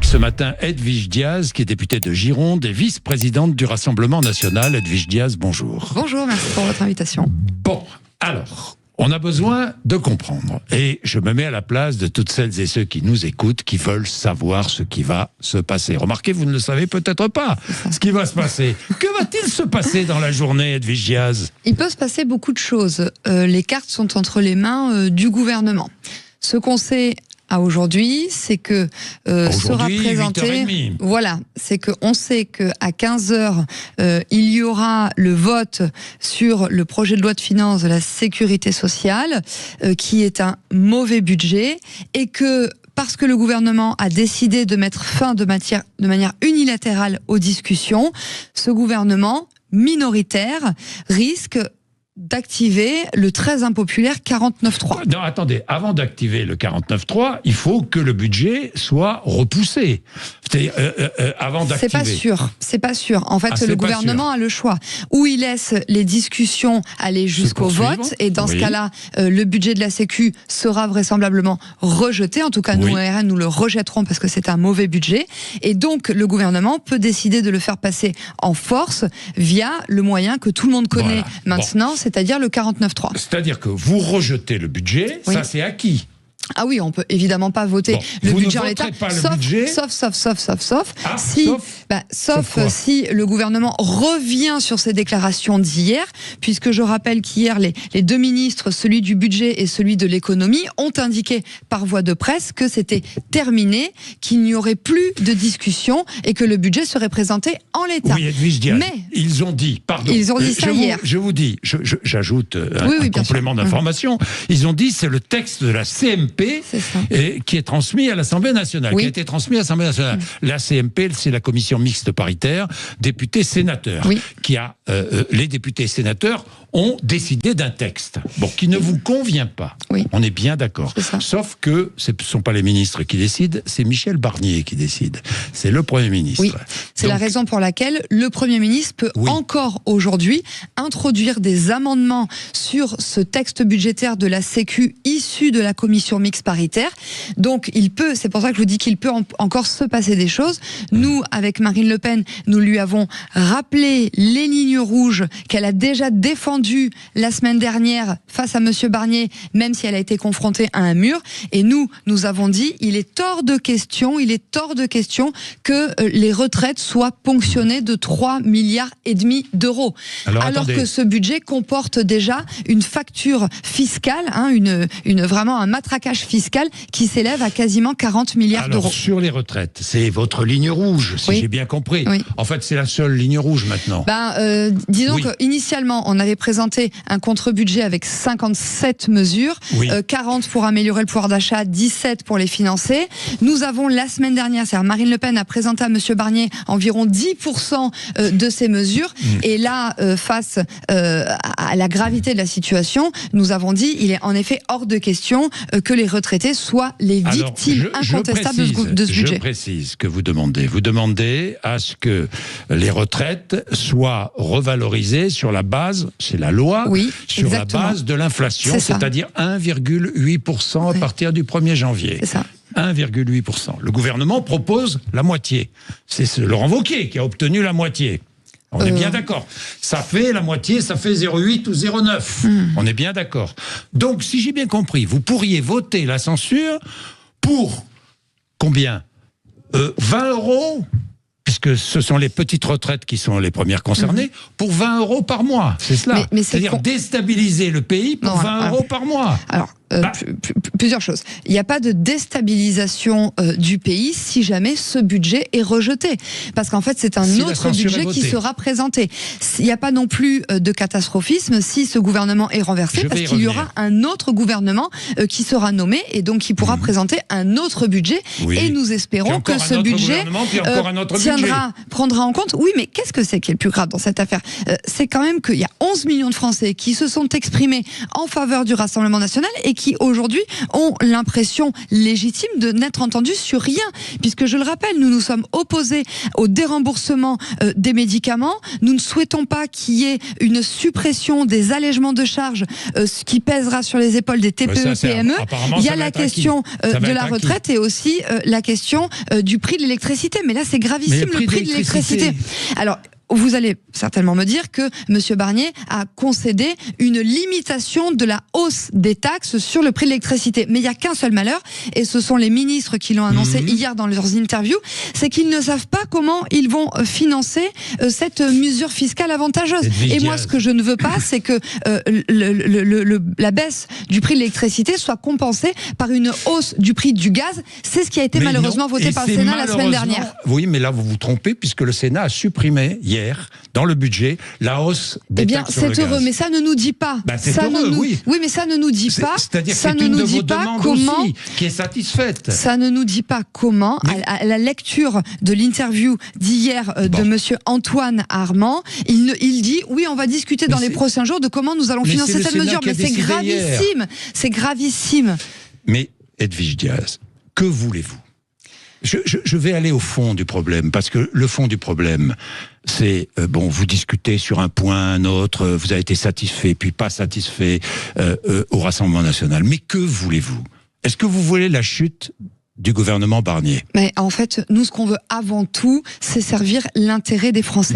ce matin Edwige Diaz, qui est députée de Gironde et vice-présidente du Rassemblement national. Edwige Diaz, bonjour. Bonjour, merci pour votre invitation. Bon, alors, on a besoin de comprendre. Et je me mets à la place de toutes celles et ceux qui nous écoutent, qui veulent savoir ce qui va se passer. Remarquez, vous ne le savez peut-être pas, ce qui va se passer. Que va-t-il se passer dans la journée, Edwige Diaz? Il peut se passer beaucoup de choses. Les cartes sont entre les mains du gouvernement. Ce qu'on sait à aujourd'hui, c'est que sera présenté. 8h30. Voilà, c'est que on sait que à 15h, il y aura le vote sur le projet de loi de finances de la sécurité sociale, qui est un mauvais budget, et que parce que le gouvernement a décidé de mettre fin de manière unilatérale aux discussions, ce gouvernement minoritaire risque d'activer le très impopulaire 49.3. Non, attendez, avant d'activer le 49.3, il faut que le budget soit repoussé. C'est-à-dire, avant d'activer. C'est pas sûr. En fait, le gouvernement a le choix. Ou il laisse les discussions aller jusqu'au vote, et dans ce cas-là, le budget de la Sécu sera vraisemblablement rejeté. En tout cas, nous, RN, nous le rejetterons parce que c'est un mauvais budget. Et donc, le gouvernement peut décider de le faire passer en force via le moyen que tout le monde connaît maintenant, c'est-à-dire le 49.3. C'est-à-dire que vous rejetez le budget, ça c'est acquis. Ah oui, on peut évidemment pas voter le budget en l'état, sauf si le gouvernement revient sur ses déclarations d'hier, puisque je rappelle qu'hier les deux ministres, celui du budget et celui de l'économie, ont indiqué par voie de presse que c'était terminé, qu'il n'y aurait plus de discussion et que le budget serait présenté en l'état. Oui, Edwige Diaz, mais ils ont dit, pardon, ils ont dit ça hier. Je vous dis, j'ajoute un complément d'information. Ils ont dit c'est le texte de la CMP qui est transmis à l'Assemblée nationale, qui a été transmis à l'Assemblée nationale. La CMP, c'est la commission mixte paritaire, députés-sénateurs, les députés-sénateurs ont décidé d'un texte, qui ne vous convient pas. On est bien d'accord. Sauf que ce ne sont pas les ministres qui décident, c'est Michel Barnier qui décide. C'est le Premier ministre. C'est la raison pour laquelle le Premier ministre peut encore aujourd'hui introduire des amendements sur ce texte budgétaire de la Sécu issu de la commission mixte paritaire. Donc il peut, c'est pour ça que je vous dis qu'il peut encore se passer des choses. Nous, avec Marine Le Pen, nous lui avons rappelé les lignes rouges qu'elle a déjà défendues la semaine dernière face à Monsieur Barnier, même si elle a été confrontée à un mur. Et nous avons dit, il est hors de question que les retraites soient ponctionnées de 3,5 milliards d'euros. Alors que ce budget comporte déjà une facture fiscale, vraiment un matraquage fiscal qui s'élève à quasiment 40 milliards d'euros. Sur les retraites, c'est votre ligne rouge, si j'ai bien compris. En fait, c'est la seule ligne rouge maintenant. Disons qu'initialement, on avait présenté un contre-budget avec 57 mesures, 40 pour améliorer le pouvoir d'achat, 17 pour les financer. Nous avons la semaine dernière, c'est-à-dire Marine Le Pen a présenté à Monsieur Barnier environ 10% de ces mesures. Et là, face à la gravité de la situation, nous avons dit, il est en effet hors de question que les retraités soient les victimes incontestables de ce budget. Je précise que vous demandez. Vous demandez à ce que les retraites soient revalorisées sur la base, c'est la loi, sur la base de l'inflation, c'est-à-dire 1,8% à partir du 1er janvier. C'est ça. 1,8%. Le gouvernement propose la moitié. C'est Laurent Wauquiez qui a obtenu la moitié. On est bien d'accord. Ça fait la moitié, ça fait 0,8 ou 0,9. On est bien d'accord. Donc, si j'ai bien compris, vous pourriez voter la censure pour combien 20 €, puisque ce sont les petites retraites qui sont les premières concernées, pour 20 € par mois. C'est cela. C'est-à-dire déstabiliser le pays pour 20 € par mois. Alors, plusieurs choses. Il n'y a pas de déstabilisation du pays si jamais ce budget est rejeté. Parce qu'en fait, c'est un autre budget qui sera présenté. Il n'y a pas non plus de catastrophisme si ce gouvernement est renversé, parce qu'il y aura un autre gouvernement qui sera nommé et donc qui pourra présenter un autre budget. Et nous espérons que ce budget prendra en compte. Oui, mais qu'est-ce que c'est qui est le plus grave dans cette affaire? C'est quand même qu'il y a 11 millions de Français qui se sont exprimés en faveur du Rassemblement national et qui aujourd'hui ont l'impression légitime de n'être entendus sur rien, puisque je le rappelle, nous nous sommes opposés au déremboursement des médicaments. Nous ne souhaitons pas qu'il y ait une suppression des allègements de charges, ce qui pèsera sur les épaules des TPE, PME. Il y a la question de la retraite et aussi la question du prix de l'électricité. Mais là, c'est gravissime, le prix de l'électricité. Alors, vous allez certainement me dire que M. Barnier a concédé une limitation de la hausse des taxes sur le prix de l'électricité. Mais il n'y a qu'un seul malheur, et ce sont les ministres qui l'ont annoncé hier dans leurs interviews, c'est qu'ils ne savent pas comment ils vont financer cette mesure fiscale avantageuse. Et moi, ce que je ne veux pas, c'est que la baisse du prix de l'électricité soit compensée par une hausse du prix du gaz. C'est ce qui a été malheureusement voté par le Sénat la semaine dernière. Oui, mais là, vous vous trompez, puisque le Sénat a supprimé hier, dans le budget, la hausse des taxes sur le gaz. C'est heureux, mais ça ne nous dit pas. C'est heureux, oui. Oui, mais ça ne nous dit pas. C'est-à-dire que c'est une de vos demandes aussi qui est satisfaite. Ça ne nous dit pas comment, à la lecture de l'interview d'hier de Monsieur Antoine Armand, il dit, oui, on va discuter dans les prochains jours de comment nous allons financer cette mesure. Mais c'est gravissime. C'est gravissime. Mais Edwige Diaz, que voulez-vous ? Je vais aller au fond du problème, parce que le fond du problème, c'est, vous discutez sur un point, un autre, vous avez été satisfait, puis pas satisfait au Rassemblement national. Mais que voulez-vous ? Est-ce que vous voulez la chute du gouvernement Barnier? Mais en fait, nous, ce qu'on veut avant tout, c'est servir l'intérêt des Français.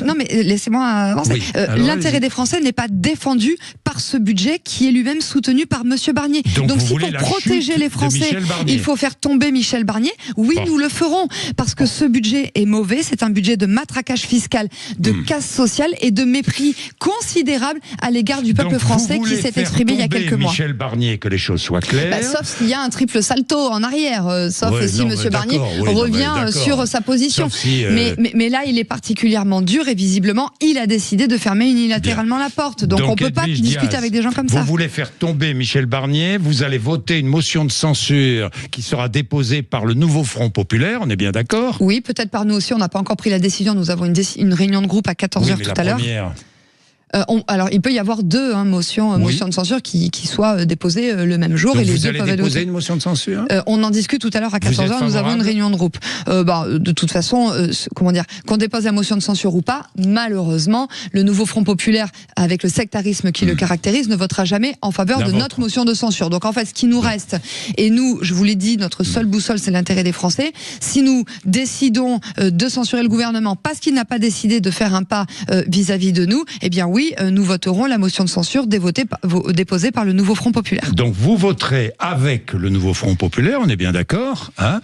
Non, mais laissez-moi avancer. Oui, l'intérêt des Français n'est pas défendu par ce budget qui est lui-même soutenu par Monsieur Barnier. Donc si pour protéger les Français, il faut faire tomber Michel Barnier, oui, nous le ferons. Parce que ce budget est mauvais, c'est un budget de matraquage fiscal, de casse sociale et de mépris considérable à l'égard du peuple français qui s'est exprimé il y a quelques mois. Michel Barnier, que les choses soient claires. Sauf s'il y a un triple salto en arrière. Sauf si M. Barnier revient sur sa position. Si, mais là, il est particulièrement dur et visiblement, il a décidé de fermer unilatéralement la porte. Donc on ne peut pas discuter avec des gens comme ça. Vous voulez faire tomber Michel Barnier, vous allez voter une motion de censure qui sera déposée par le nouveau Front Populaire, on est bien d'accord? Oui, peut-être par nous aussi, on n'a pas encore pris la décision. Nous avons une réunion de groupe à 14h tout à l'heure. Alors, il peut y avoir deux motions de censure qui soient déposées le même jour. Donc et les vous deux allez peuvent déposer une motion de censure? On en discute tout à l'heure à 14h, nous avons une réunion de groupe. De toute façon, qu'on dépose la motion de censure ou pas, malheureusement, le nouveau Front Populaire, avec le sectarisme qui le caractérise, ne votera jamais en faveur de notre motion de censure. Donc en fait, ce qui nous reste, et nous, je vous l'ai dit, notre seule boussole, c'est l'intérêt des Français. Si nous décidons de censurer le gouvernement parce qu'il n'a pas décidé de faire un pas vis-à-vis de nous, eh bien oui, nous voterons la motion de censure déposée par le nouveau Front Populaire. Donc vous voterez avec le nouveau Front Populaire, on est bien d'accord, hein?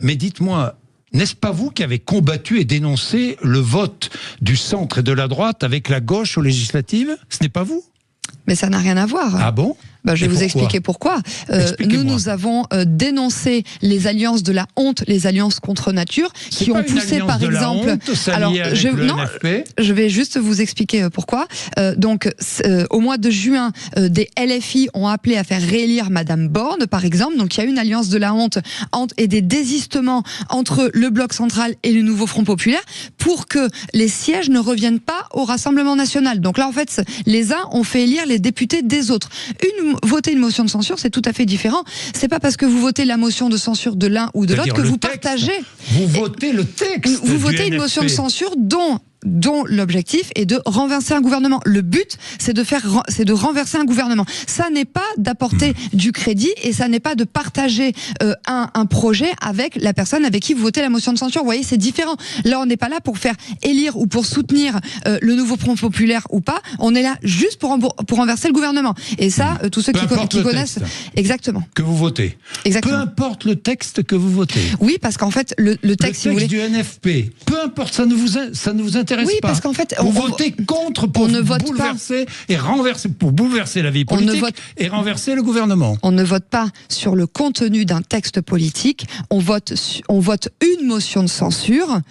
Mais dites-moi, n'est-ce pas vous qui avez combattu et dénoncé le vote du centre et de la droite avec la gauche aux législatives? Ce n'est pas vous? Mais ça n'a rien à voir. Ah bon? Je vais vous expliquer pourquoi. Nous avons dénoncé les alliances de la honte, les alliances contre nature, qui ont poussé par exemple. Je vais juste vous expliquer pourquoi. Au mois de juin, des LFI ont appelé à faire réélire Madame Borne, par exemple. Donc il y a une alliance de la honte et des désistements entre le bloc central et le nouveau Front Populaire pour que les sièges ne reviennent pas au Rassemblement national. Donc là, en fait, les uns ont fait élire les députés des autres. Voter une motion de censure, c'est tout à fait différent. C'est pas parce que vous votez la motion de censure de l'un ou de l'autre que vous partagez. Vous votez le texte. Vous votez une motion de censure dont l'objectif est de renverser un gouvernement. Le but, c'est de renverser un gouvernement. Ça n'est pas d'apporter du crédit et ça n'est pas de partager un projet avec la personne avec qui vous votez la motion de censure. Vous voyez, c'est différent. Là, on n'est pas là pour faire élire ou pour soutenir le nouveau Front Populaire ou pas. On est là juste pour renverser le gouvernement. Et ça, tous ceux qui connaissent... Exactement. Que vous votez. Exactement. Peu importe le texte que vous votez. Oui, parce qu'en fait, le texte, si vous voulez... du NFP, peu importe, ça ne vous intéresse pas. Parce qu'en fait, vous votez contre pour bouleverser la vie politique et renverser le gouvernement. On ne vote pas sur le contenu d'un texte politique, on vote une motion de censure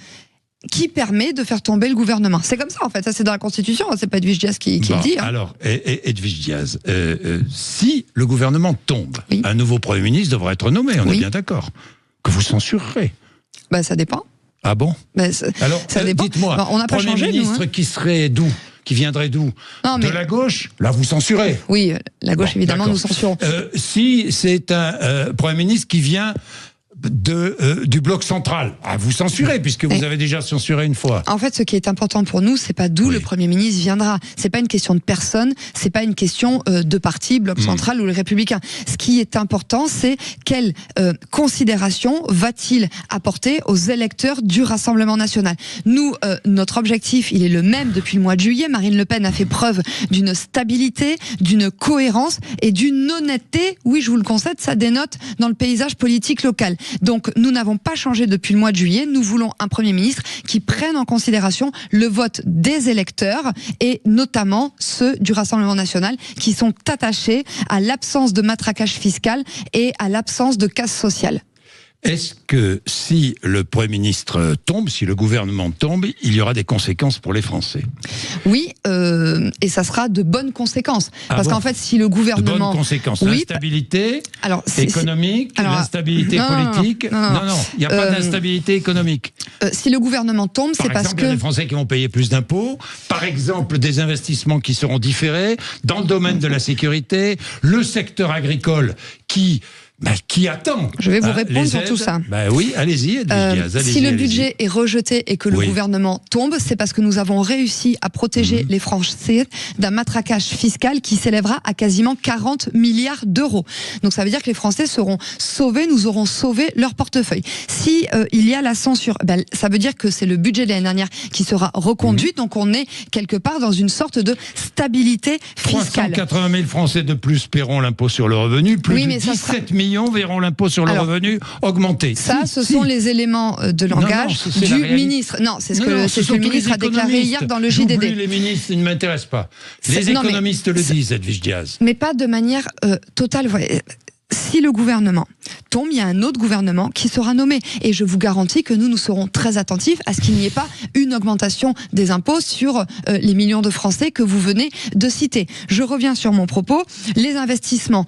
qui permet de faire tomber le gouvernement. C'est comme ça, en fait. Ça, c'est dans la Constitution. C'est pas Edwige Diaz qui le dit. Hein. Alors, Edwige Diaz, si le gouvernement tombe, un nouveau Premier ministre devra être nommé, on est bien d'accord. Que vous censurerez. Ça dépend. Ah bon? Alors, ça dépend. Dites-moi, on n'a pas changé, Premier ministre qui serait d'où? qui viendrait d'où? De la gauche? Là, vous censurez. Oui, la gauche, évidemment, nous censurons. Si c'est un Premier ministre qui vient du bloc central, vous censurez, puisque vous avez déjà censuré une fois. En fait, ce qui est important pour nous, c'est pas d'où le Premier ministre viendra. C'est pas une question de personne, c'est pas une question de parti, bloc central ou les Républicains. Ce qui est important, c'est quelle considération va-t-il apporter aux électeurs du Rassemblement national. Nous, notre objectif, il est le même depuis le mois de juillet. Marine Le Pen a fait preuve d'une stabilité, d'une cohérence et d'une honnêteté. Oui, je vous le concède, ça dénote dans le paysage politique local. Donc, nous n'avons pas changé depuis le mois de juillet. Nous voulons un Premier ministre qui prenne en considération le vote des électeurs et notamment ceux du Rassemblement national qui sont attachés à l'absence de matraquage fiscal et à l'absence de casse sociale. Est-ce que si le Premier ministre tombe, si le gouvernement tombe, il y aura des conséquences pour les Français? Oui, et ça sera de bonnes conséquences. Parce qu'en fait, si le gouvernement... De bonnes conséquences. L'instabilité économique, l'instabilité politique... Non, il n'y a pas d'instabilité économique. Si le gouvernement tombe, c'est parce que... Par exemple, il y a des Français qui vont payer plus d'impôts, par exemple, des investissements qui seront différés, dans le domaine de la sécurité, le secteur agricole qui attend. Je vais vous répondre sur tout ça. Oui, allez-y, si le budget est rejeté et que le gouvernement tombe, c'est parce que nous avons réussi à protéger les Français d'un matraquage fiscal qui s'élèvera à quasiment 40 milliards d'euros. Donc ça veut dire que les Français seront sauvés, nous aurons sauvé leur portefeuille. Si il y a la censure, ça veut dire que c'est le budget de l'année dernière qui sera reconduit, donc on est quelque part dans une sorte de stabilité fiscale. 380 000 Français de plus paieront l'impôt sur le revenu, plus de 17 millions verront l'impôt sur le revenu augmenter. Ça, ce sont les éléments de langage du ministre. Non, c'est ce que le ministre a déclaré hier dans le JDD. Les ministres, ils ne m'intéressent pas. Les économistes le disent, Edwige Diaz. Mais pas de manière totale. Si le gouvernement tombe, il y a un autre gouvernement qui sera nommé. Et je vous garantis que nous serons très attentifs à ce qu'il n'y ait pas une augmentation des impôts sur les millions de Français que vous venez de citer. Je reviens sur mon propos. Les investissements...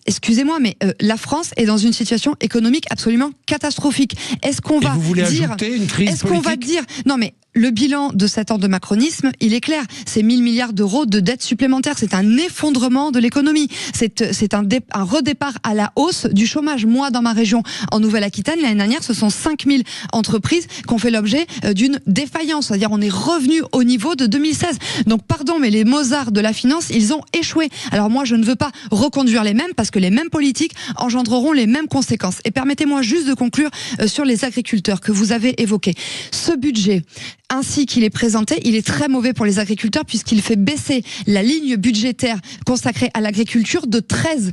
excusez-moi, mais la France est dans une situation économique absolument catastrophique. Est-ce qu'on va ajouter une crise politique ? Non, mais le bilan de 7 ans de macronisme, il est clair. C'est 1000 milliards d'euros de dettes supplémentaires. C'est un effondrement de l'économie. C'est un redépart à la hausse du chômage. Moi, dans ma région, en Nouvelle-Aquitaine, l'année dernière, ce sont 5000 entreprises qui ont fait l'objet d'une défaillance. C'est-à-dire, on est revenu au niveau de 2016. Donc, pardon, mais les Mozart de la finance, ils ont échoué. Alors moi, je ne veux pas reconduire les mêmes parce que les mêmes politiques engendreront les mêmes conséquences. Et permettez-moi juste de conclure sur les agriculteurs que vous avez évoqués. Ce budget, ainsi qu'il est présenté, il est très mauvais pour les agriculteurs puisqu'il fait baisser la ligne budgétaire consacrée à l'agriculture de 13%.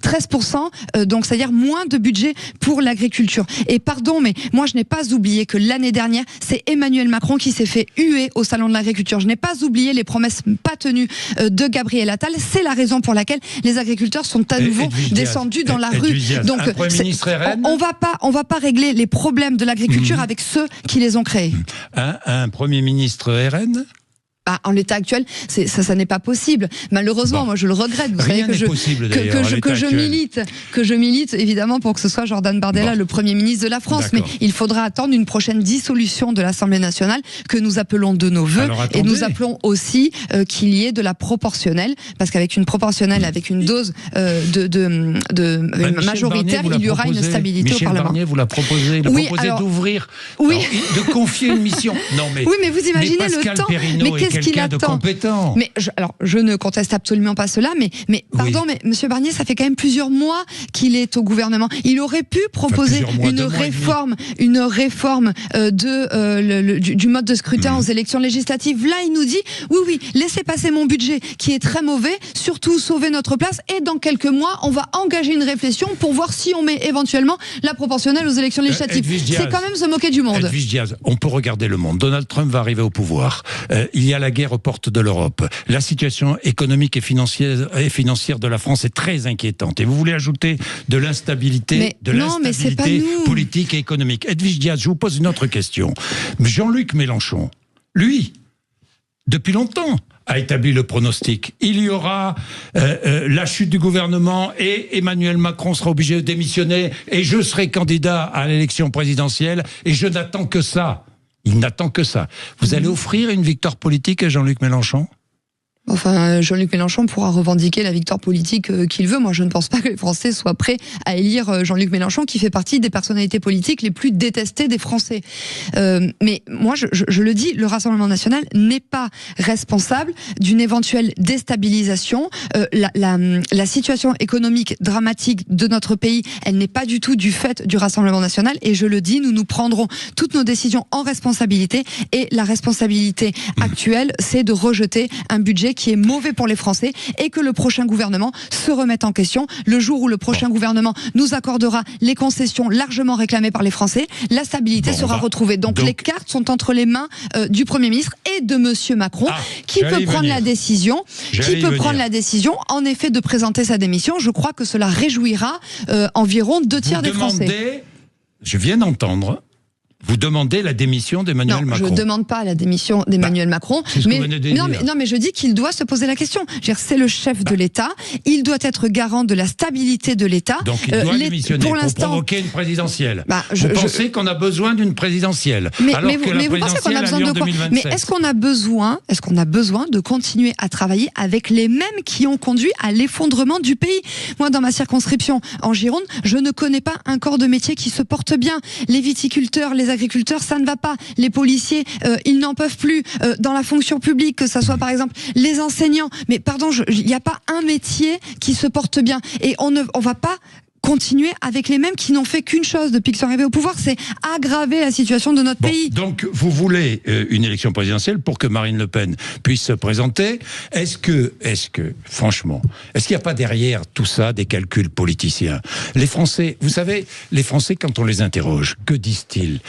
13%, donc c'est-à-dire moins de budget pour l'agriculture. Et pardon, mais moi je n'ai pas oublié que l'année dernière, c'est Emmanuel Macron qui s'est fait huer au salon de l'agriculture. Je n'ai pas oublié les promesses pas tenues de Gabriel Attal. C'est la raison pour laquelle les agriculteurs sont à nouveau descendus dans la rue. Donc on va pas régler les problèmes de l'agriculture avec ceux qui les ont créés. Un Premier ministre RN ? En l'état actuel, ça n'est pas possible. Malheureusement, moi je le regrette. Vous savez que je milite évidemment pour que ce soit Jordan Bardella le Premier ministre de la France. Mais il faudra attendre une prochaine dissolution de l'Assemblée nationale que nous appelons de nos vœux. Et nous appelons aussi qu'il y ait de la proportionnelle, parce qu'avec une proportionnelle, avec une dose majoritaire, il y aura une stabilité au Parlement. Barnier vous l'a proposé. Il a proposé d'ouvrir, de confier une mission. Non mais. Oui, mais vous imaginez le temps. Mais qu'est-ce qu'il attend ? Mais je ne conteste absolument pas cela, mais pardon, mais Monsieur Barnier, ça fait quand même plusieurs mois qu'il est au gouvernement. Il aurait pu proposer une réforme du mode de scrutin aux élections législatives. Là, il nous dit oui, laissez passer mon budget qui est très mauvais, surtout sauver notre place, et dans quelques mois, on va engager une réflexion pour voir si on met éventuellement la proportionnelle aux élections législatives. C'est quand même se moquer du monde. Edwige Diaz, on peut regarder le monde. Donald Trump va arriver au pouvoir. Il y a la guerre aux portes de l'Europe. La situation économique et financière de la France est très inquiétante. Et vous voulez ajouter de l'instabilité, politique et économique. Edwige Diaz, je vous pose une autre question. Jean-Luc Mélenchon, lui, depuis longtemps, a établi le pronostic. Il y aura la chute du gouvernement et Emmanuel Macron sera obligé de démissionner et je serai candidat à l'élection présidentielle et je n'attends que ça. Il n'attend que ça. Vous allez offrir une victoire politique à Jean-Luc Mélenchon ? Enfin, Jean-Luc Mélenchon pourra revendiquer la victoire politique qu'il veut. Moi, je ne pense pas que les Français soient prêts à élire Jean-Luc Mélenchon, qui fait partie des personnalités politiques les plus détestées des Français. Mais moi, je le dis, le Rassemblement national n'est pas responsable d'une éventuelle déstabilisation. La situation économique dramatique de notre pays, elle n'est pas du tout du fait du Rassemblement national. Et je le dis, nous prendrons toutes nos décisions en responsabilité. Et la responsabilité actuelle, c'est de rejeter un budget qui est mauvais pour les Français et que le prochain gouvernement se remette en question. Le jour où le prochain gouvernement nous accordera les concessions largement réclamées par les Français, la stabilité sera retrouvée. Donc les cartes sont entre les mains du Premier ministre et de Monsieur Macron, qui peut prendre la décision, la décision, en effet, de présenter sa démission. Je crois que cela réjouira environ 2/3 des Français. Je viens d'entendre. Vous demandez la démission d'Emmanuel Macron. Non, je ne demande pas la démission d'Emmanuel Macron. Mais je dis qu'il doit se poser la question. C'est le chef de l'État. Il doit être garant de la stabilité de l'État. Donc il doit démissionner pour provoquer une présidentielle. Vous pensez qu'on a besoin d'une présidentielle, mais vous pensez qu'on a besoin de quoi? Mais est-ce qu'on a besoin de continuer à travailler avec les mêmes qui ont conduit à l'effondrement du pays? Moi, dans ma circonscription en Gironde, je ne connais pas un corps de métier qui se porte bien. Les viticulteurs, les agriculteurs, ça ne va pas. Les policiers, ils n'en peuvent plus. Dans la fonction publique, que ça soit par exemple les enseignants. Mais pardon, il n'y a pas un métier qui se porte bien. Et on va pas continuer avec les mêmes qui n'ont fait qu'une chose depuis qu'ils sont arrivés au pouvoir, c'est aggraver la situation de notre pays. Donc vous voulez une élection présidentielle pour que Marine Le Pen puisse se présenter. Est-ce que, franchement, est-ce qu'il n'y a pas derrière tout ça des calculs politiciens? Les Français, vous savez, les Français, quand on les interroge, que disent-ils?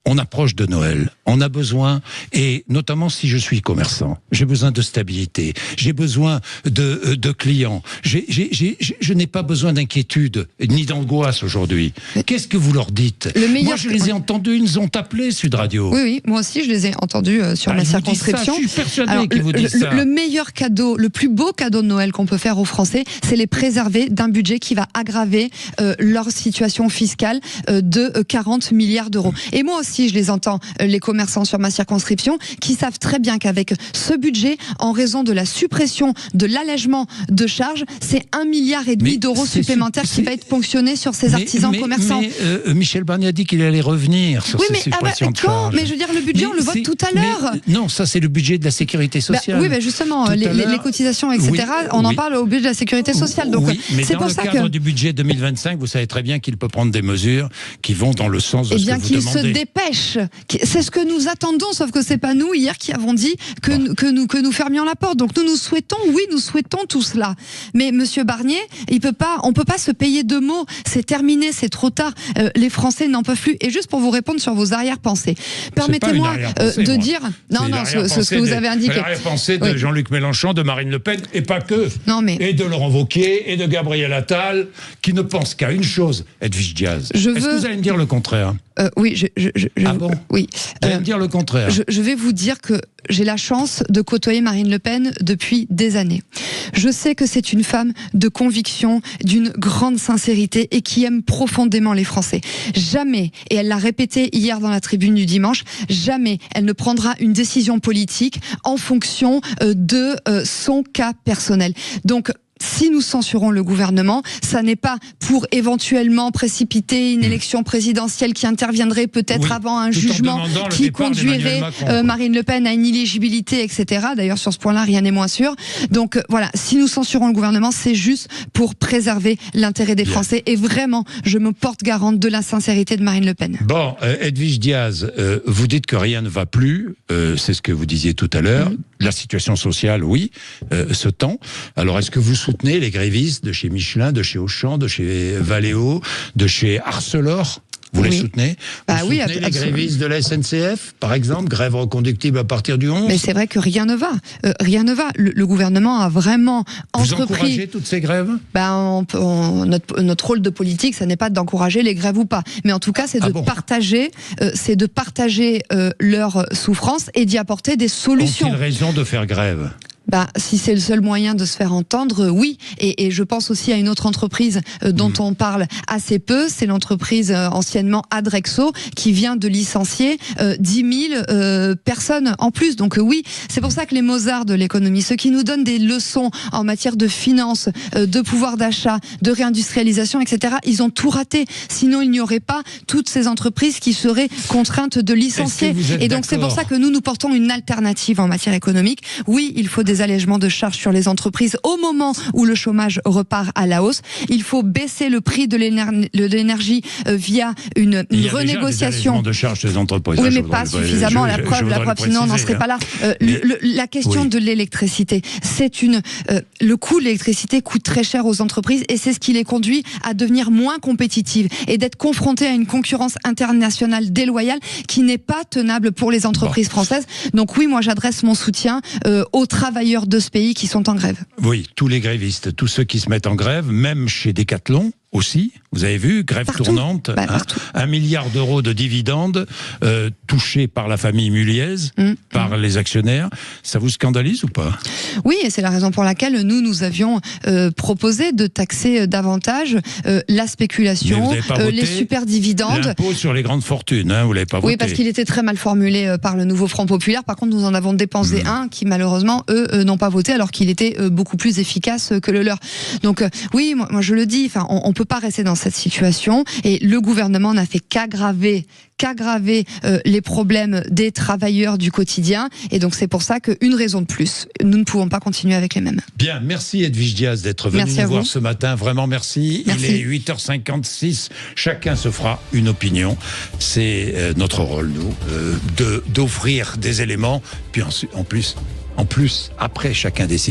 On approche de Noël, on a besoin, et notamment si je suis commerçant, j'ai besoin de stabilité, j'ai besoin de clients, je n'ai pas besoin d'inquiétude ni d'angoisse aujourd'hui. Qu'est-ce que vous leur dites? Moi je les ai entendus, ils nous ont appelés Sud Radio. Oui, moi aussi je les ai entendus sur ma circonscription. Je suis persuadé qu'ils vous disent ça. Le meilleur cadeau, le plus beau cadeau de Noël qu'on peut faire aux Français, c'est les préserver d'un budget qui va aggraver leur situation fiscale de 40 milliards d'euros. Et moi aussi, je les entends, les commerçants sur ma circonscription, qui savent très bien qu'avec ce budget, en raison de la suppression de l'allègement de charges, c'est 1,5 milliard d'euros supplémentaires qui va être ponctionné sur ces artisans commerçants. Mais Michel Barnier a dit qu'il allait revenir sur ces suppressions de charges. Mais je veux dire, le budget, on le vote tout à l'heure. Non, ça c'est le budget de la sécurité sociale. Oui, justement, les cotisations, etc., on en parle au budget de la sécurité sociale. Donc, mais dans le cadre du budget 2025, vous savez très bien qu'il peut prendre des mesures qui vont dans le sens de ce que vous demandez. Eh bien, qu'il se dépêche. C'est ce que nous attendons, sauf que c'est pas nous hier qui avons dit que nous fermions la porte. Donc nous souhaitons tout cela. Mais Monsieur Barnier, on peut pas se payer de mots. C'est terminé, c'est trop tard. Les Français n'en peuvent plus. Et juste pour vous répondre sur vos arrière-pensées, permettez-moi de dire ce que vous avez indiqué. L'arrière-pensée de Jean-Luc Mélenchon, de Marine Le Pen, et pas que. Et de Laurent Wauquiez et de Gabriel Attal, qui ne pensent qu'à une chose, Edwige Diaz. Est-ce que vous allez me dire le contraire? Oui, ah bon? Oui. Vous allez me dire le contraire. Je vais vous dire que j'ai la chance de côtoyer Marine Le Pen depuis des années. Je sais que c'est une femme de conviction, d'une grande sincérité et qui aime profondément les Français. Jamais, et elle l'a répété hier dans la tribune du dimanche, jamais elle ne prendra une décision politique en fonction de son cas personnel. Donc, si nous censurons le gouvernement, ça n'est pas pour éventuellement précipiter une élection présidentielle qui interviendrait peut-être avant un jugement qui conduirait Marine Le Pen à une illégibilité, etc. D'ailleurs, sur ce point-là, rien n'est moins sûr. Donc voilà, si nous censurons le gouvernement, c'est juste pour préserver l'intérêt des Français. Et vraiment, je me porte garante de la sincérité de Marine Le Pen. Bon, Edwige Diaz, vous dites que rien ne va plus, c'est ce que vous disiez tout à l'heure. La situation sociale, oui, se tend. Alors, est-ce que vous soutenez les grévistes de chez Michelin, de chez Auchan, de chez Valeo, de chez Arcelor? Vous les soutenez? Vous soutenez les grévistes de la SNCF, par exemple, grève reconductible à partir du 11? Mais c'est vrai que rien ne va. Rien ne va. Le gouvernement a vraiment entrepris... Vous encouragez toutes ces grèves? Notre rôle de politique, ça n'est pas d'encourager les grèves ou pas. Mais en tout cas, c'est de partager leurs souffrances et d'y apporter des solutions. Ont-ils raison de faire grève? Si c'est le seul moyen de se faire entendre, oui. Et je pense aussi à une autre entreprise dont on parle assez peu, c'est l'entreprise anciennement Adrexo qui vient de licencier 10 000 personnes en plus. Donc oui, c'est pour ça que les Mozart de l'économie, ceux qui nous donnent des leçons en matière de finances, de pouvoir d'achat, de réindustrialisation, etc., ils ont tout raté. Sinon, il n'y aurait pas toutes ces entreprises qui seraient contraintes de licencier. Et donc c'est pour ça que nous portons une alternative en matière économique. Oui, il faut des allègements de charges sur les entreprises au moment où le chômage repart à la hausse. Il faut baisser le prix de l'énergie via une renégociation. De charges des entreprises. Oui, mais pas suffisamment. La preuve, sinon on n'en serait pas là. La question de l'électricité, le coût de l'électricité coûte très cher aux entreprises et c'est ce qui les conduit à devenir moins compétitives et d'être confrontées à une concurrence internationale déloyale qui n'est pas tenable pour les entreprises françaises. Donc oui, moi j'adresse mon soutien aux travailleurs de ce pays qui sont en grève. Oui, tous les grévistes, tous ceux qui se mettent en grève, même chez Decathlon aussi, vous avez vu, grève tournante, 1 milliard d'euros de dividendes touchés par la famille Muliez, par les actionnaires. Ça vous scandalise ou pas? Oui, et c'est la raison pour laquelle nous avions proposé de taxer davantage la spéculation, les super dividendes. L'impôt sur les grandes fortunes, vous l'avez pas voté. Oui, parce qu'il était très mal formulé par le nouveau Front Populaire. Par contre, nous en avons dépensé un qui malheureusement, eux, n'ont pas voté, alors qu'il était beaucoup plus efficace que le leur. Donc oui, moi je le dis, on peut pas rester dans cette situation et le gouvernement n'a fait qu'aggraver les problèmes des travailleurs du quotidien et donc c'est pour ça qu'une raison de plus, nous ne pouvons pas continuer avec les mêmes. Bien, merci Edwige Diaz d'être venue nous voir ce matin, vraiment merci. Il est 8h56, chacun se fera une opinion, c'est notre rôle nous, d'offrir des éléments, puis en plus, après chacun décide.